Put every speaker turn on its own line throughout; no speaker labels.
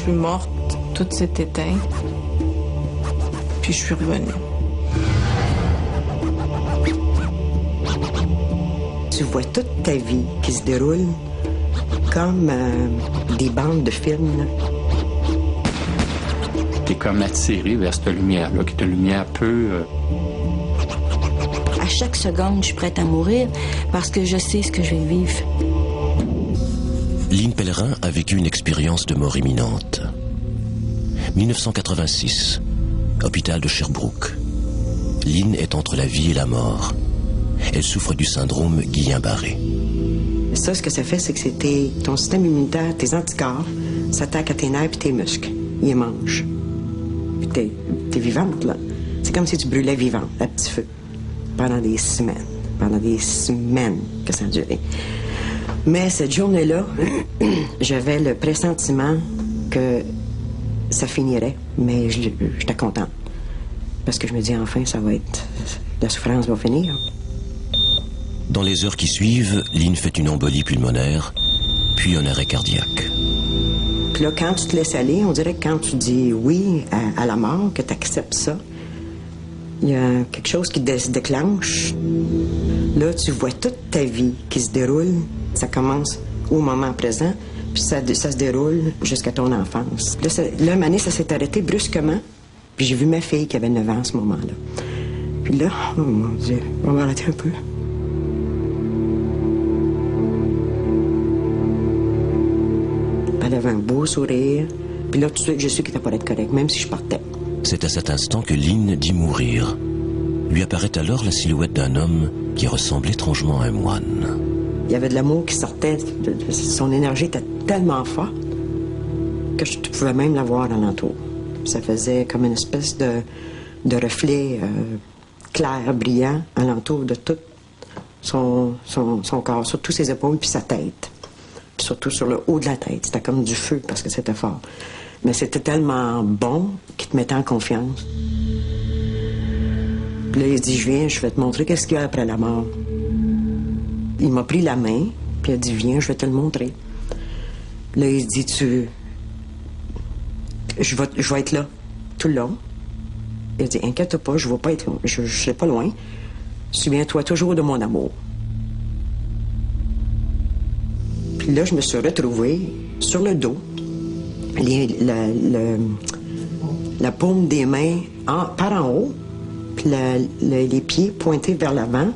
suis morte, tout s'est éteint. Puis je suis revenue.
Tu vois toute ta vie qui se déroule comme des bandes de films. Là.
T'es comme attiré vers cette lumière-là, qui est une lumière peu...
À chaque seconde, je suis prête à mourir parce que je sais ce que je vais vivre.
Lynn Pellerin a vécu une expérience de mort imminente. 1986, hôpital de Sherbrooke. Lynn est entre la vie et la mort. Elle souffre du syndrome Guillain-Barré.
Ça, ce que ça fait, c'est que ton système immunitaire, tes anticorps, s'attaquent à tes nerfs et tes muscles. Ils les mangent. Puis t'es vivante, là. C'est comme si tu brûlais vivante, à petit feu. Pendant des semaines. Pendant des semaines que ça a duré. Mais cette journée-là, j'avais le pressentiment que ça finirait. Mais j'étais contente. Parce que je me dis, enfin, ça va être... La souffrance va finir.
Dans les heures qui suivent, Lynn fait une embolie pulmonaire, puis un arrêt cardiaque.
Puis là, quand tu te laisses aller, on dirait que quand tu dis oui à la mort, que tu acceptes ça, il y a quelque chose qui se déclenche. Là, tu vois toute ta vie qui se déroule. Ça commence au moment présent, puis ça se déroule jusqu'à ton enfance. Là, une année, ça s'est arrêté brusquement, puis j'ai vu ma fille qui avait 9 ans à ce moment-là. Puis là, oh mon Dieu, on va arrêter un peu. Elle avait un beau sourire. Puis là, tout de suite, je sais qu'il n'était pas être correct, même si je partais.
C'est à cet instant que Lynn dit mourir. Lui apparaît alors la silhouette d'un homme qui ressemble étrangement à un moine.
Il y avait de l'amour qui sortait. Son énergie était tellement forte que tu pouvais même la voir alentour. Ça faisait comme une espèce de reflet clair, brillant, alentour de tout son corps, sur tous ses épaules puis sa tête. Surtout sur le haut de la tête. C'était comme du feu parce que c'était fort. Mais c'était tellement bon qu'il te mettait en confiance. Puis là, il dit, je viens, je vais te montrer qu'est-ce qu'il y a après la mort. Il m'a pris la main, puis il a dit, viens, je vais te le montrer. Là, il dit, je vais être là, tout le long. Il a dit, inquiète pas, je ne vais pas être loin. Je ne serai pas loin. Souviens-toi toujours de mon amour. Puis là, je me suis retrouvée sur le dos, la paume des mains par en haut, puis les pieds pointés vers l'avant.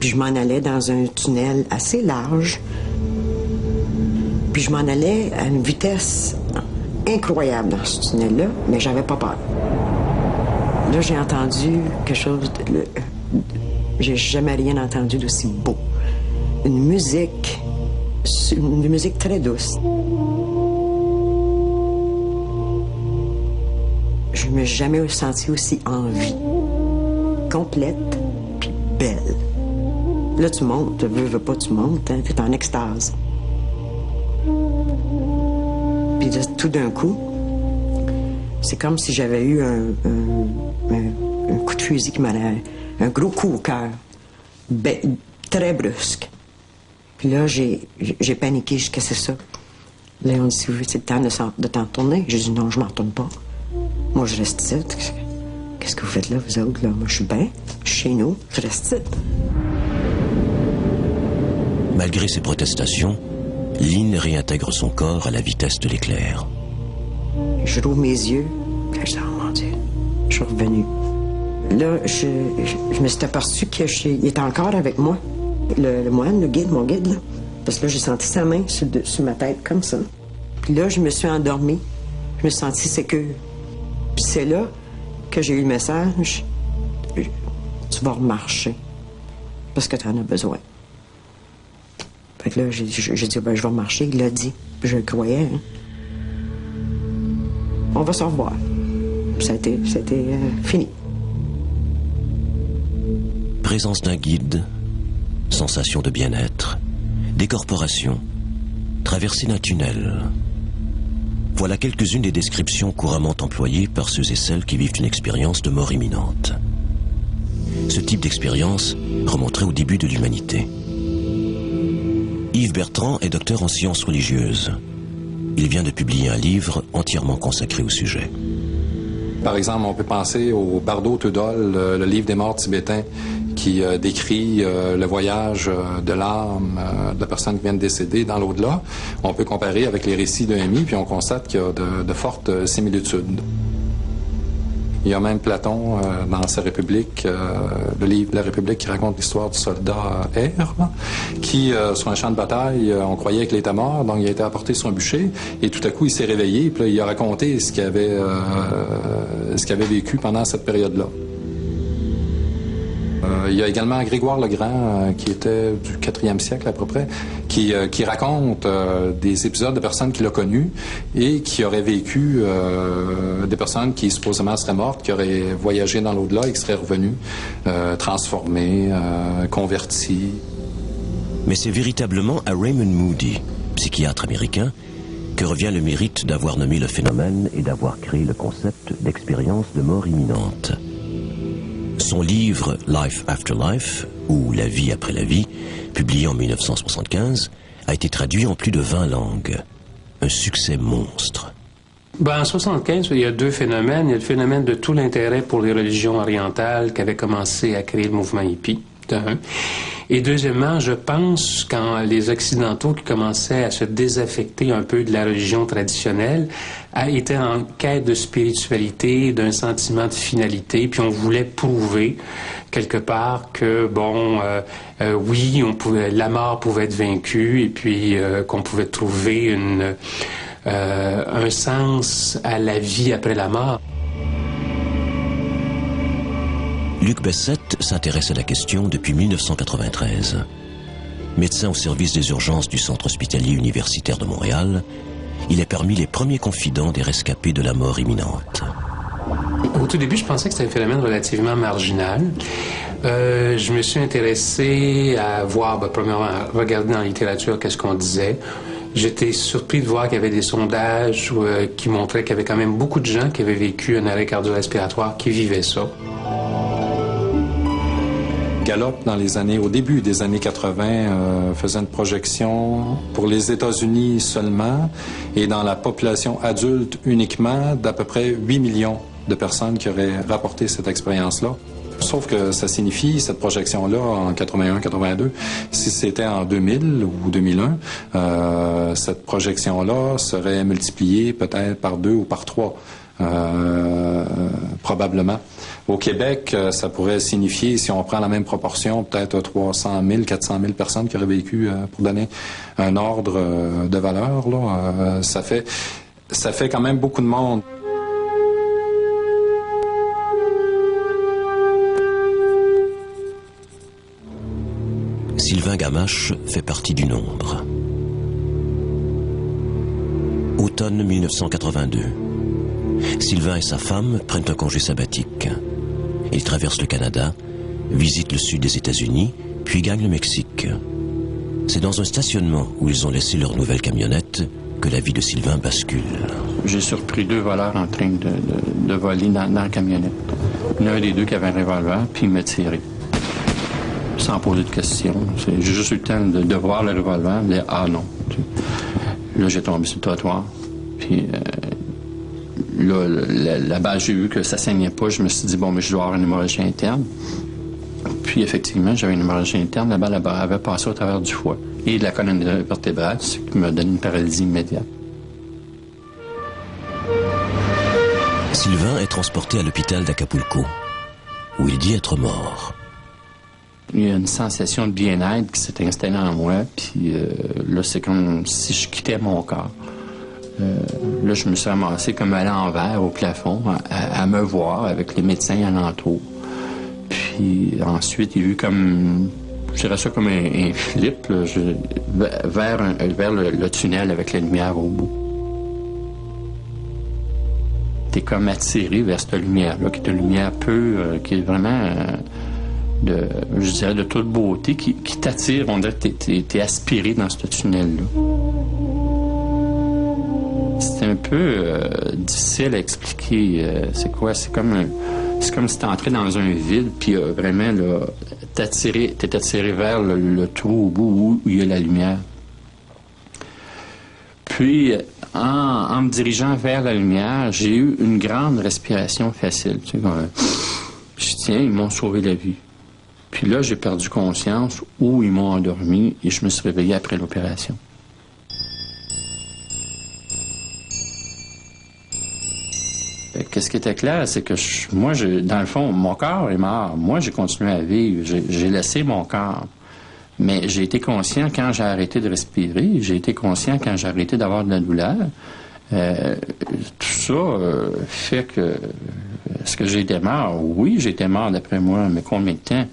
Puis je m'en allais dans un tunnel assez large. Puis je m'en allais à une vitesse incroyable dans ce tunnel-là, mais j'avais pas peur. Là, j'ai entendu quelque chose... J'ai jamais rien entendu d'aussi beau. Une musique très douce. Je ne me suis jamais sentie aussi en vie. Complète, puis belle. Là, tu montes, veux pas, tu montes, hein, t'es en extase. Puis là, tout d'un coup, c'est comme si j'avais eu un coup de fusil qui m'allait... Un gros coup au cœur. Très brusque. Puis là, j'ai paniqué. Je dis, qu'est-ce que c'est ça? Là, on dit, c'est le temps de t'en retourner. J'ai dit, non, je m'en retourne pas. Moi, je reste ici. Qu'est-ce que vous faites là, vous autres? Là? Moi, je suis bien. Je suis chez nous. Je reste ici.
Malgré ses protestations, Lynn réintègre son corps à la vitesse de l'éclair.
Je rouvre mes yeux. Puis là, je dis, oh mon Dieu. Je suis revenue. Là, je me suis aperçu qu'il était encore avec moi. Le moine, mon guide, là. Parce que là, j'ai senti sa main sur ma tête, comme ça. Puis là, je me suis endormie. Je me suis sentie sécure. Puis c'est là que j'ai eu le message. Tu vas remarcher. Parce que tu en as besoin. Fait que là, j'ai dit, ben, je vais marcher. Il l'a dit. Puis je le croyais, hein. On va se revoir. Puis ça a été fini.
Présence d'un guide, sensation de bien-être, décorporation, traversée d'un tunnel. Voilà quelques-unes des descriptions couramment employées par ceux et celles qui vivent une expérience de mort imminente. Ce type d'expérience remonterait au début de l'humanité. Yves Bertrand est docteur en sciences religieuses. il vient de publier un livre entièrement consacré au sujet.
Par exemple, on peut penser au Bardo Tudol, le livre des morts tibétains, qui décrit le voyage de l'âme de la personne qui vient de décéder dans l'au-delà. On peut comparer avec les récits de Hémie, puis on constate qu'il y a de fortes similitudes. Il y a même Platon dans sa République, le livre La République qui raconte l'histoire du soldat R, qui, sur un champ de bataille, on croyait qu'il était mort, donc il a été apporté sur un bûcher, et tout à coup il s'est réveillé, puis là, il a raconté ce qu'il avait vécu pendant cette période-là. Il y a également Grégoire le Grand, qui était du 4e siècle à peu près, qui raconte des épisodes de personnes qu'il a connues et qui auraient vécu des personnes qui supposément seraient mortes, qui auraient voyagé dans l'au-delà et qui seraient revenues transformées, converties.
Mais c'est véritablement à Raymond Moody, psychiatre américain, que revient le mérite d'avoir nommé le phénomène et d'avoir créé le concept d'expérience de mort imminente. Son livre « Life After Life », ou « La vie après la vie », publié en 1975, a été traduit en plus de 20 langues. Un succès monstre.
En 1975, il y a deux phénomènes. Il y a le phénomène de tout l'intérêt pour les religions orientales qu'avait commencé à créer le mouvement hippie, d'un. Et deuxièmement, je pense quand les Occidentaux qui commençaient à se désaffecter un peu de la religion traditionnelle étaient en quête de spiritualité, d'un sentiment de finalité, puis on voulait prouver quelque part que, oui, la mort pouvait être vaincue et puis qu'on pouvait trouver un sens à la vie après la mort.
Luc Bessette s'intéresse à la question depuis 1993. Médecin au service des urgences du Centre hospitalier universitaire de Montréal, il est parmi les premiers confidents des rescapés de la mort imminente.
Au tout début, je pensais que c'était un phénomène relativement marginal. Je me suis intéressé à voir, premièrement, regarder dans la littérature qu'est-ce qu'on disait. J'étais surpris de voir qu'il y avait des sondages qui montraient qu'il y avait quand même beaucoup de gens qui avaient vécu un arrêt cardio-respiratoire qui vivaient ça.
Gallup, au début des années 80, faisait une projection pour les États-Unis seulement et dans la population adulte uniquement d'à peu près 8 millions de personnes qui auraient rapporté cette expérience-là. Sauf que ça signifie, cette projection-là, en 81-82, si c'était en 2000 ou 2001, cette projection-là serait multipliée peut-être par 2 ou par 3. Probablement. Au Québec, ça pourrait signifier, si on prend la même proportion, peut-être 300 000, 400 000 personnes qui auraient vécu, pour donner un ordre de valeur, là, ça fait quand même beaucoup de monde.
Sylvain Gamache fait partie du nombre. Automne 1982. Sylvain et sa femme prennent un congé sabbatique. Ils traversent le Canada, visitent le sud des États-Unis, puis gagnent le Mexique. C'est dans un stationnement où ils ont laissé leur nouvelle camionnette que la vie de Sylvain bascule.
J'ai surpris 2 voleurs en train de voler dans la camionnette. L'un des 2 qui avait un revolver, puis il m'a tiré. Sans poser de questions. J'ai juste eu le temps de voir le revolver, de dire « Ah non ». Là, j'ai tombé sur le trottoir, puis... Là, la balle, j'ai vu que ça saignait pas. Je me suis dit, mais je dois avoir une hémorragie interne. Puis, effectivement, j'avais une hémorragie interne. La balle avait passé au travers du foie et de la colonne vertébrale, ce qui me donne une paralysie immédiate.
Sylvain est transporté à l'hôpital d'Acapulco, où il dit être mort.
Il y a une sensation de bien-être qui s'est installée en moi. Puis là, c'est comme si je quittais mon corps. Là, je me suis ramassé comme à l'envers au plafond, à me voir avec les médecins alentour. Puis ensuite, il y a eu comme, je dirais ça comme un flip là, vers le tunnel avec la lumière au bout. T'es comme attiré vers cette lumière-là, qui est une lumière pure, qui est vraiment, je dirais, de toute beauté, qui t'attire. On dirait que t'es aspiré dans ce tunnel-là. C'est un peu difficile à expliquer. C'est quoi? C'est comme si t'es entré dans un vide, puis vraiment, là, t'es attiré vers le trou au bout où il y a la lumière. Puis, en me dirigeant vers la lumière, j'ai eu une grande respiration facile. Tu sais, je dis, tiens, ils m'ont sauvé la vie. Puis là, j'ai perdu conscience où ils m'ont endormi et je me suis réveillé après l'opération. Qu'est-ce qui était clair, c'est que moi, dans le fond, mon corps est mort. Moi, j'ai continué à vivre. J'ai laissé mon corps. Mais j'ai été conscient quand j'ai arrêté de respirer. J'ai été conscient quand j'ai arrêté d'avoir de la douleur. Tout ça fait que... Est-ce que j'ai été mort? Oui, j'ai été mort d'après moi. Mais combien de temps?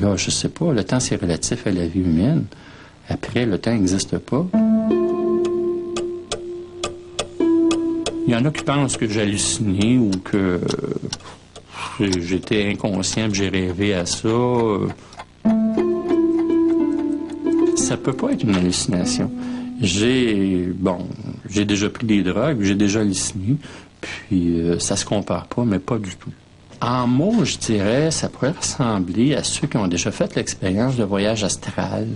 Là, je sais pas. Le temps, c'est relatif à la vie humaine. Après, le temps n'existe pas. Il y en a qui pensent que j'ai halluciné ou que j'étais inconscient et j'ai rêvé à ça. Ça peut pas être une hallucination. J'ai déjà pris des drogues, j'ai déjà halluciné, puis ça se compare pas, mais pas du tout. En mots, je dirais, ça pourrait ressembler à ceux qui ont déjà fait l'expérience de voyage astral.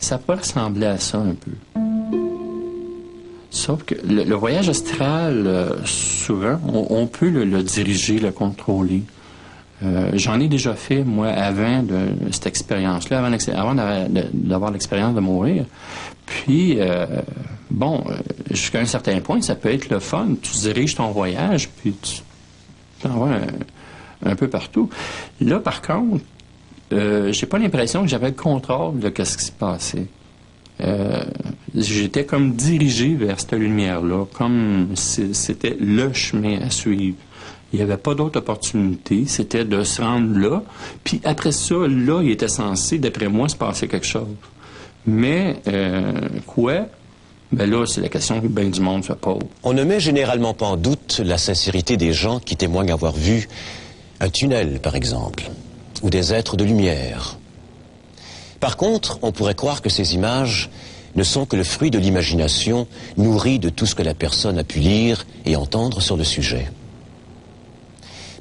Ça pourrait ressembler à ça un peu. Sauf que le voyage astral, souvent, on peut le diriger, le contrôler. J'en ai déjà fait, moi, avant de cette expérience-là, avant d'avoir l'expérience de mourir. Puis, jusqu'à un certain point, ça peut être le fun. Tu diriges ton voyage, puis tu t'en vas un peu partout. Là, par contre, j'ai pas l'impression que j'avais le contrôle de ce qui se passait. J'étais comme dirigé vers cette lumière-là, comme c'était le chemin à suivre. Il n'y avait pas d'autre opportunité, c'était de se rendre là. Puis après ça, là, il était censé, d'après moi, se passer quelque chose. Mais, quoi? Ben là, c'est la question que bien du monde se pose.
On ne met généralement pas en doute la sincérité des gens qui témoignent avoir vu un tunnel, par exemple, ou des êtres de lumière. Par contre, on pourrait croire que ces images ne sont que le fruit de l'imagination nourrie de tout ce que la personne a pu lire et entendre sur le sujet.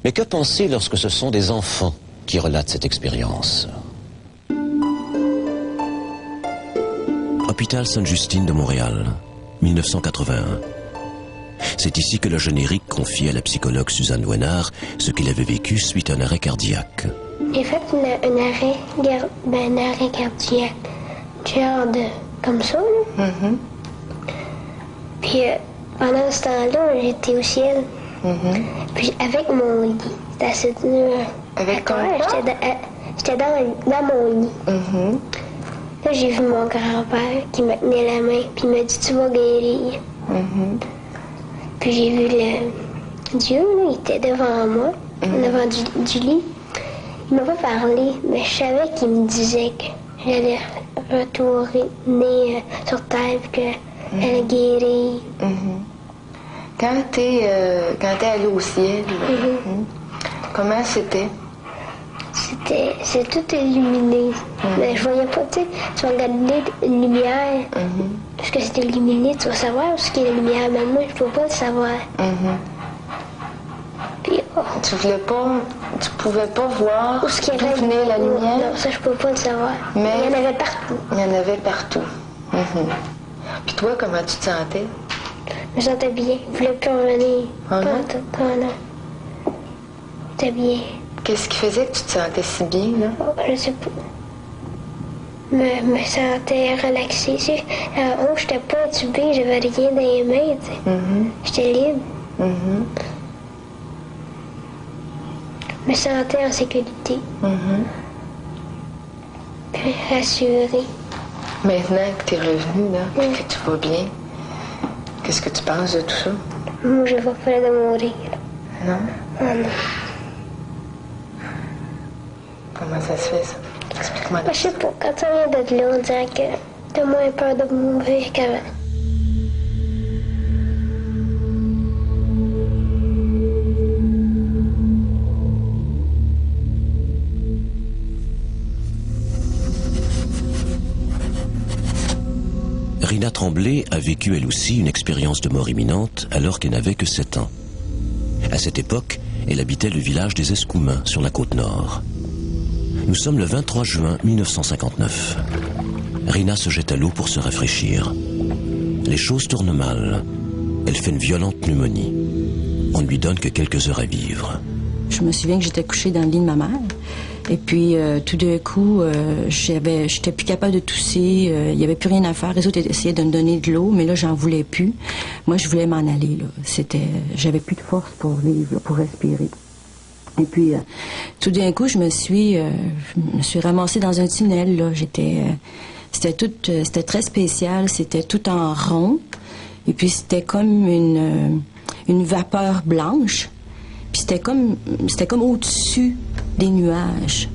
Mais que penser lorsque ce sont des enfants qui relatent cette expérience? Hôpital Sainte-Justine de Montréal, 1981. C'est ici que le générique confie à la psychologue Suzanne Ouénard ce qu'il avait vécu suite à un arrêt cardiaque.
J'ai fait un arrêt cardiaque, genre comme ça. Là. Mm-hmm. Puis pendant ce temps-là, j'étais au ciel. Mm-hmm. Puis avec mon lit. C'était assez dur. Avec quoi? J'étais dans mon lit. Mm-hmm. Là, j'ai vu mon grand-père qui me tenait la main, puis il m'a dit « Tu vas guérir. Mm-hmm. » Puis j'ai vu Dieu, là, il était devant moi, devant du lit. Il m'a pas parlé, mais je savais qu'il me disait que j'allais retourner sur Terre et que j'allais guérir.
Quand t'es allé au ciel, comment c'était?
C'est tout illuminé. Mais je voyais pas, tu sais, tu vas regarder une lumière, parce que c'est illuminé, tu vas savoir où est la lumière, mais moi, je ne peux pas le savoir. Puis,
tu pouvais pas voir d'où venait la lumière?
Non, ça, je peux pas le savoir. Mais il y en avait partout.
Il y en avait partout. Puis toi, comment tu te sentais?
Je me sentais bien. Je voulais plus revenir. Non. J'étais bien.
Qu'est-ce qui faisait que tu te sentais si bien, là?
Je sais pas. Je me sentais relaxée. En haut, j'étais pas intubée, j'avais rien dans les mains, tu sais. J'étais libre. Je me sentais en sécurité. Puis rassurée.
Maintenant que tu es revenue, là, que tu vas bien, qu'est-ce que tu penses de tout ça?
Moi, je n'ai pas peur de mourir.
Non?
Non.
Comment ça se fait, ça? Explique-moi.
Je sais pas. Quand on vient de là, on dirait que t'as moins peur de mourir qu'avant.
Rina Tremblay a vécu elle aussi une expérience de mort imminente alors qu'elle n'avait que 7 ans. À cette époque, elle habitait le village des Escoumins sur la côte nord. Nous sommes le 23 juin 1959. Rina se jette à l'eau pour se rafraîchir. Les choses tournent mal. Elle fait une violente pneumonie. On ne lui donne que quelques heures à vivre.
Je me souviens que j'étais couchée dans le lit de ma mère. Et puis, tout d'un coup, j'étais plus capable de tousser. Il n'y avait plus rien à faire. Les autres essayaient de me donner de l'eau, mais là, j'en voulais plus. Moi, je voulais m'en aller, là. J'avais plus de force pour vivre, là, pour respirer. Et puis, tout d'un coup, je me suis ramassée dans un tunnel, là. C'était très spécial. C'était tout en rond. Et puis, c'était comme une vapeur blanche. Puis c'était comme au-dessus des nuages.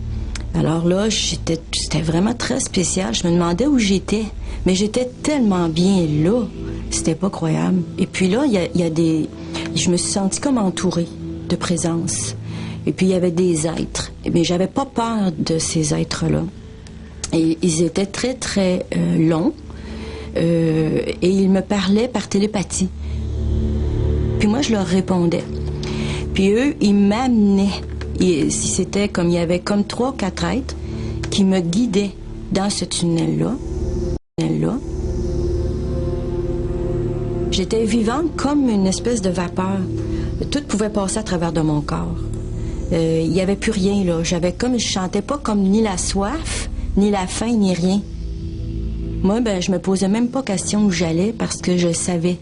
Alors là, c'était vraiment très spécial. Je me demandais où j'étais, mais j'étais tellement bien là, c'était pas croyable. Et puis là, je me suis sentie comme entourée de présence. Et puis il y avait des êtres, mais j'avais pas peur de ces êtres-là. Et ils étaient très très longs, et ils me parlaient par télépathie. Puis moi, je leur répondais. Puis eux, ils m'amenaient. C'était comme, il y avait comme 3 ou 4 êtres qui me guidaient dans ce tunnel-là. J'étais vivante comme une espèce de vapeur. Tout pouvait passer à travers de mon corps. Il n'y avait plus rien, là. Je chantais pas comme ni la soif, ni la faim, ni rien. Moi, je me posais même pas question où j'allais parce que je savais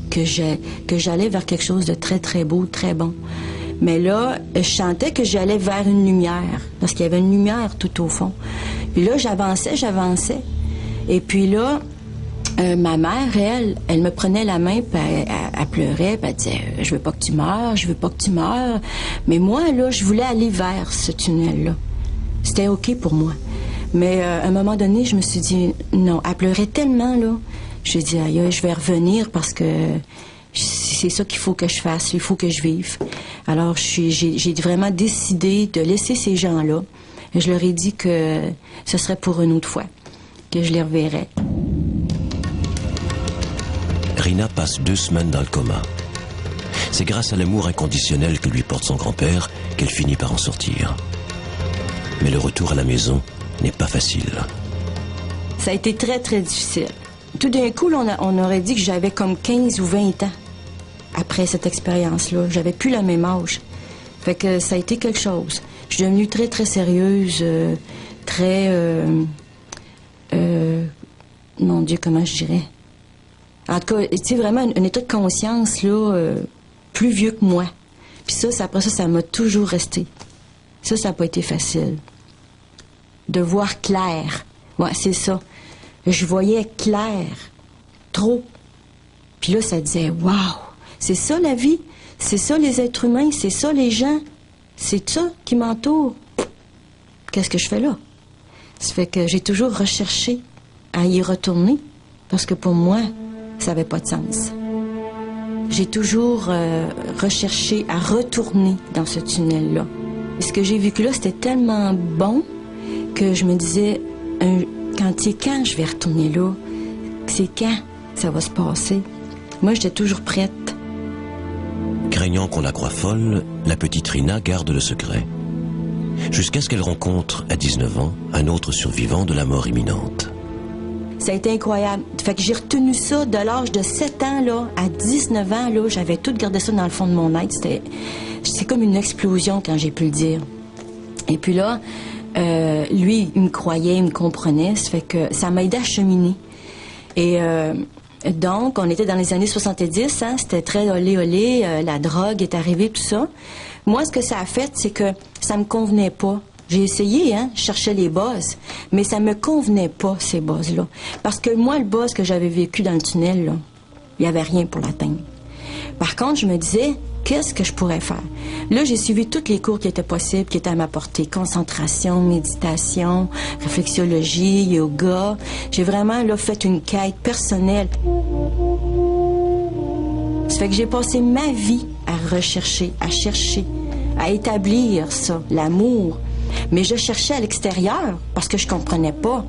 que j'allais vers quelque chose de très, très beau, très bon. Mais là, je sentais que j'allais vers une lumière, parce qu'il y avait une lumière tout au fond. Puis là, j'avançais. Et puis là, ma mère, elle me prenait la main, puis elle pleurait, puis elle disait « Je veux pas que tu meurs, je veux pas que tu meurs. » Mais moi, là, je voulais aller vers ce tunnel-là. C'était OK pour moi. Mais à un moment donné, je me suis dit « Non, elle pleurait tellement, là. » J'ai dit, aïe, je vais revenir parce que c'est ça qu'il faut que je fasse, il faut que je vive. Alors, j'ai vraiment décidé de laisser ces gens-là. Je leur ai dit que ce serait pour une autre fois, que je les reverrais.
Rina passe 2 semaines dans le coma. C'est grâce à l'amour inconditionnel que lui porte son grand-père qu'elle finit par en sortir. Mais le retour à la maison n'est pas facile.
Ça a été très, très difficile. Tout d'un coup, là, on aurait dit que j'avais comme 15 ou 20 ans après cette expérience-là. J'avais plus le même âge. Fait que ça a été quelque chose. Je suis devenue très, très sérieuse, mon Dieu, comment je dirais? En tout cas, tu sais, vraiment un état de conscience, là, plus vieux que moi. Puis après ça m'a toujours resté. Ça n'a pas été facile. De voir clair. Ouais, c'est ça. Je voyais clair, trop. Puis là, ça disait, waouh, c'est ça la vie, c'est ça les êtres humains, c'est ça les gens, c'est ça qui m'entoure. Qu'est-ce que je fais là? Ça fait que j'ai toujours recherché à y retourner, parce que pour moi, ça n'avait pas de sens. J'ai toujours recherché à retourner dans ce tunnel-là. Et ce que j'ai vécu là, c'était tellement bon que je me disais, quand je vais retourner là, c'est quand ça va se passer. Moi, j'étais toujours prête.
Craignant qu'on la croie folle, la petite Rina garde le secret. Jusqu'à ce qu'elle rencontre, à 19 ans, un autre survivant de la mort imminente.
Ça a été incroyable. Fait que j'ai retenu ça de l'âge de 7 ans, là, à 19 ans, là, j'avais tout gardé ça dans le fond de mon être. C'est comme une explosion quand j'ai pu le dire. Et puis là, lui, il me croyait, il me comprenait, ça fait que ça m'a aidé à cheminer. Et donc, on était dans les années 70, hein, c'était très olé, la drogue est arrivée, tout ça. Moi, ce que ça a fait, c'est que ça me convenait pas. J'ai essayé, hein, je cherchais les buzz, mais ça me convenait pas, ces buzz-là. Parce que moi, le buzz que j'avais vécu dans le tunnel, là, il y avait rien pour l'atteindre. Par contre, je me disais, qu'est-ce que je pourrais faire? Là, j'ai suivi tous les cours qui étaient possibles, qui étaient à ma portée. Concentration, méditation, réflexologie, yoga. J'ai vraiment, là, fait une quête personnelle. Ça fait que j'ai passé ma vie à rechercher, à chercher, à établir ça, l'amour. Mais je cherchais à l'extérieur parce que je comprenais pas.